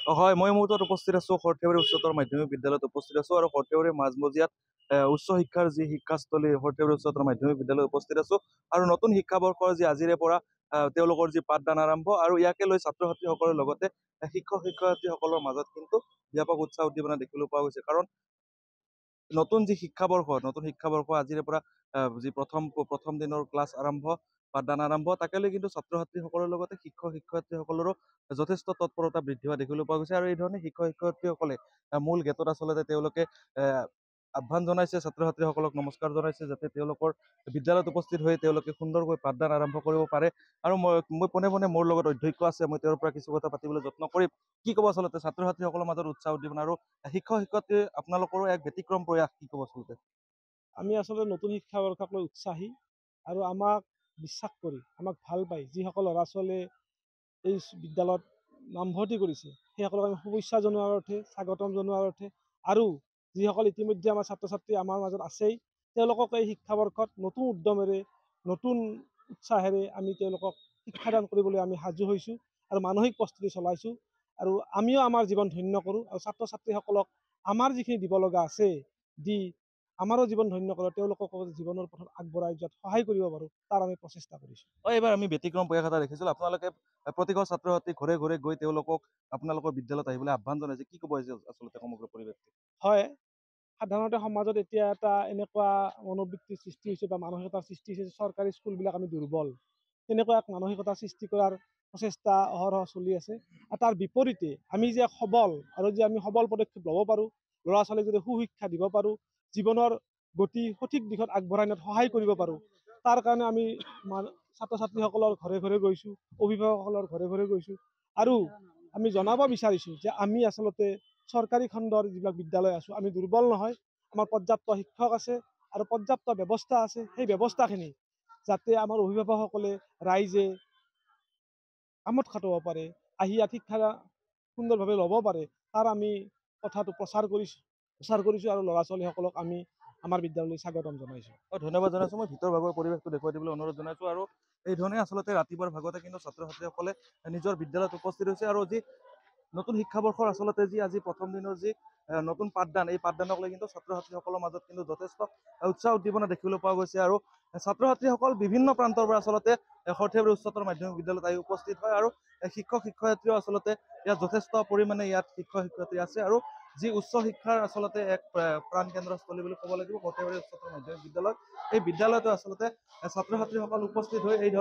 হয়, মই মুহূৰ্তত উপস্থিত আছো সৰ্থেবাৰী উচ্চতৰ মাধ্যমিক বিদ্যালয়ত উপস্থিত আছো আৰু সৰ্থেবাৰী মাজমজিয়াত উচ্চ শিক্ষাৰ যি শিক্ষাস্থলী সৰ্থেবাৰী উচ্চতৰ মাধ্যমিক বিদ্যালয়ত উপস্থিত আছো আৰু নতুন শিক্ষাবৰ্ষৰ যি আজিৰে পৰা তেওঁলোকৰ যি পাঠদান আৰম্ভ আৰু ইয়াকে লৈ ছাত্ৰ ছাত্ৰীসকলৰ লগতে শিক্ষক শিক্ষয়িত্ৰীসকলৰ মাজত কিন্তু ব্যাপক উৎসাহ উদ্দীপনা দেখিবলৈ পোৱা গৈছে। কাৰণ নতুন শিক্ষাবৰ্ষ আজিৰে পৰা যি প্ৰথম দিনৰ ক্লাছ আৰম্ভ পাঠদান আৰম্ভ তাকে লৈ কিন্তু ছাত্ৰ ছাত্ৰীসকলৰ লগতে শিক্ষক শিক্ষয়িত্ৰীসকলৰো যথেষ্ট তৎপৰতা বৃদ্ধি হোৱা দেখিবলৈ পোৱা গৈছে। আৰু এই ধৰণে শিক্ষক শিক্ষয়িত্ৰীসকলে মূল গেটত আচলতে তেওঁলোকে আহ্বান জনাইছে, ছাত্ৰ ছাত্ৰীসকলক নমস্কাৰ জনাইছে যাতে তেওঁলোকৰ বিদ্যালয়ত উপস্থিত হৈ তেওঁলোকে সুন্দৰকৈ পাঠদান আৰম্ভ কৰিব পাৰে। আৰু মই পোনে পোনে মোৰ লগত অধ্যক্ষ আছে, মই তেওঁৰ পৰা কিছু কথা পাতিবলৈ যত্ন কৰিম। কি ক'ব আচলতে ছাত্ৰ ছাত্ৰীসকলৰ মাজত উৎসাহ উদ্দীপনা আৰু শিক্ষক শিক্ষয়িত্ৰী আপোনালোকৰো এক ব্যতিক্ৰম প্ৰয়াস, কি ক'ব আচলতে? আমি আচলতে নতুন শিক্ষাবৰ্ষক লৈ উৎসাহী আৰু আমাক বিশ্বাস কৰি আমাক ভাল পায় যিসকল ল'ৰা ছোৱালীয়ে এই বিদ্যালয়ত নামভৰ্তি কৰিছে সেইসকলক আমি শুভেচ্ছা জনোৱাৰ অৰ্থে স্বাগতম জনোৱাৰ অৰ্থে আৰু যিসকল ইতিমধ্যে আমাৰ ছাত্ৰ ছাত্ৰী আমাৰ মাজত আছেই তেওঁলোকক এই শিক্ষাবৰ্ষত নতুন উদ্যমেৰে নতুন উৎসাহেৰে আমি তেওঁলোকক শিক্ষাদান কৰিবলৈ আমি সাজু হৈছোঁ আৰু মানসিক প্ৰস্তুতি চলাইছোঁ। আৰু আমিও আমাৰ জীৱন ধন্য কৰোঁ আৰু ছাত্ৰ ছাত্ৰীসকলক আমাৰ যিখিনি দিব লগা আছে দি আমাৰো জীৱন ধন্য কৰে, তেওঁলোকক জীৱনৰ পথত আগবঢ়াই যোৱাত সহায় কৰিব পাৰোঁ তাৰ আমি প্ৰচেষ্টা কৰিছোঁ। এইবাৰ আমি ব্যতিক্ৰম প্ৰয়াস এটা দেখিছিলো, আপোনালোকে প্ৰতিঘৰ ছাত্ৰ ছাত্ৰী ঘৰে ঘৰে গৈ তেওঁলোকক আপোনালোকৰ বিদ্যালয়ত আহিবলৈ আহ্বান জনাইছে, কি ক'ব আচলতে সমগ্ৰ পৰিৱেশটো? হয়, সাধাৰণতে সমাজত এতিয়া এটা এনেকুৱা মনোবৃত্তিৰ সৃষ্টি হৈছে বা মানসিকতাৰ সৃষ্টি হৈছে চৰকাৰী স্কুলবিলাক আমি দুৰ্বল, তেনেকুৱা এক মানসিকতা সৃষ্টি কৰাৰ প্ৰচেষ্টা অহৰহ চলি আছে। আৰু তাৰ বিপৰীতে আমি যে সবল আৰু যে আমি সবল পদক্ষেপ ল'ব পাৰোঁ, ল'ৰা ছোৱালীক যদি সুশিক্ষা দিব পাৰোঁ, জীৱনৰ গতি সঠিক দিশত আগবঢ়াই নিয়াত সহায় কৰিব পাৰোঁ, তাৰ কাৰণে আমি ছাত্ৰ ছাত্ৰীসকলৰ ঘৰে ঘৰে গৈছোঁ, অভিভাৱকসকলৰ ঘৰে ঘৰে গৈছোঁ আৰু আমি জনাব বিচাৰিছোঁ যে আমি আচলতে চৰকাৰী খণ্ডৰ যিবিলাক বিদ্যালয় আছোঁ আমি দুৰ্বল নহয়, আমাৰ পৰ্যাপ্ত শিক্ষক আছে আৰু পৰ্যাপ্ত ব্যৱস্থা আছে। সেই ব্যৱস্থাখিনি যাতে আমাৰ অভিভাৱকসকলে ৰাইজে কামত খাটাব পাৰে, আহি ইয়াত শিক্ষা সুন্দৰভাৱে ল'ব পাৰে, তাৰ আমি কথাটো প্ৰচাৰ কৰিছোঁ আৰু ল'ৰা ছোৱালীসকলক আমি আমাৰ বিদ্যালয়লৈ স্বাগতম জনাইছোঁ। ধন্যবাদ জনাইছোঁ। মই ভিতৰ ভাগৰ পৰিৱেশটো দেখুৱাই দিবলৈ অনুৰোধ জনাইছোঁ। আৰু এই ধৰণে আচলতে ৰাতিপুৱাৰ ভাগতে কিন্তু ছাত্ৰ ছাত্ৰীসকলে নিজৰ বিদ্যালয়ত উপস্থিত হৈছে আৰু যি নতুন শিক্ষাবৰ্ষৰ আচলতে যি আজি প্ৰথম দিনৰ যি নতুন পাঠদান, এই পাঠদানক লৈ কিন্তু ছাত্ৰ ছাত্ৰীসকলৰ মাজত কিন্তু যথেষ্ট উৎসাহ উদ্দীপনা দেখিবলৈ পোৱা গৈছে। আৰু ছাত্ৰ ছাত্ৰীসকল বিভিন্ন প্ৰান্তৰ পৰা আচলতে সৰ্থেবাৰী উচ্চতৰ মাধ্যমিক বিদ্যালয়ত আহি উপস্থিত হয় আৰু শিক্ষক শিক্ষয়িত্ৰীও আচলতে ইয়াত যথেষ্ট পৰিমাণে ইয়াত শিক্ষক শিক্ষয়িত্ৰী আছে। আৰু যি উচ্চ শিক্ষাৰ আচলতে এক প্ৰাণ কেন্দ্ৰস্থলী বুলি ক'ব লাগিব সৰ্থেবাৰী উচ্চতৰ মাধ্যমিক বিদ্যালয়, এই বিদ্যালয়তো আচলতে ছাত্ৰ ছাত্ৰীসকল উপস্থিত হৈ এই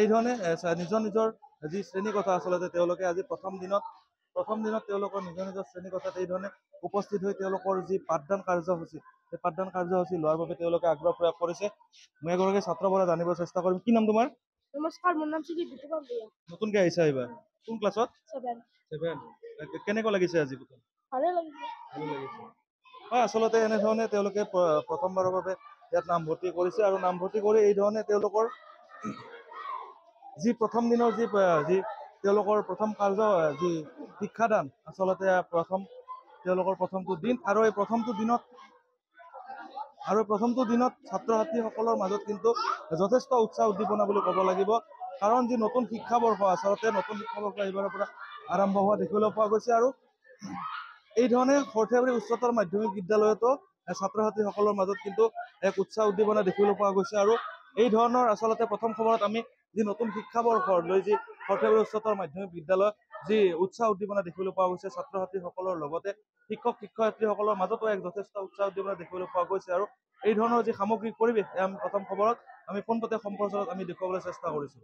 ধৰণে নিজৰ নিজৰ যি শ্ৰেণীকোঠা আচলতে তেওঁলোকে আজি প্ৰথম দিনত তেওঁলোকৰ নিজৰ নিজৰ শ্ৰেণীকোঠাত এই ধৰণে উপস্থিত হৈ তেওঁলোকৰ যি পাঠদান কাৰ্যসূচী, সেই পাঠদান কাৰ্যসূচী লোৱাৰ বাবে তেওঁলোকে আগ্ৰহ প্ৰয়োগ কৰিছে। মই এগৰাকী ছাত্ৰৰ পৰা জানিব চেষ্টা কৰিম, কি নাম তোমাৰ? নমস্কাৰ, মোৰ নাম শ্ৰী বিতুপা ভূঞা। নতুনকে আহিছা এইবাৰ, কোন ক্লাছত? 7। কেনেকুৱা লাগিছে আজি? ভালে লাগিছে। হয়, আচলতে এনেধৰণে তেওঁলোকে প্ৰথমবাৰৰ বাবে ইয়াত নামভৰ্তি কৰিছে আৰু নামভৰ্তি কৰি এই ধৰণে তেওঁলোকৰ যি প্ৰথম দিনৰ যি তেওঁলোকৰ প্ৰথম কাৰ্য যি শিক্ষাদান, আচলতে তেওঁলোকৰ প্ৰথমটো দিন আৰু এই প্ৰথমটো দিনত ছাত্ৰ ছাত্ৰীসকলৰ মাজত কিন্তু যথেষ্ট উৎসাহ উদ্দীপনা বুলি ক'ব লাগিব। কাৰণ যি নতুন শিক্ষাবৰ্ষ আচলতে নতুন শিক্ষাবৰ্ষ এইবাৰৰ পৰা আৰম্ভ হোৱা দেখিবলৈ পোৱা গৈছে। আৰু এই ধৰণে সৰ্থেবাৰী উচ্চতৰ মাধ্যমিক বিদ্যালয়তো ছাত্ৰ ছাত্ৰীসকলৰ মাজত কিন্তু এক উৎসাহ উদ্দীপনা দেখিবলৈ পোৱা গৈছে। আৰু এই ধৰণৰ আচলতে প্ৰথম সময়ত আমি যি নতুন শিক্ষাবৰ্ষৰ লৈ যি সৰ্থেবাৰী উচ্চতৰ মাধ্যমিক বিদ্যালয়ত যি উৎসাহ উদ্দীপনা দেখিবলৈ পোৱা গৈছে ছাত্ৰ ছাত্ৰীসকলৰ লগতে শিক্ষক শিক্ষয়িত্ৰীসকলৰ মাজতো এক যথেষ্ট উৎসাহ উদ্দীপনা দেখিবলৈ পোৱা গৈছে। আৰু এই ধৰণৰ যি সামগ্ৰিক পৰিৱেশ আমি প্ৰথম খবৰত আমি পোনপটীয়া সম্প্ৰচাৰত আমি দেখুৱাবলৈ চেষ্টা কৰিছোঁ।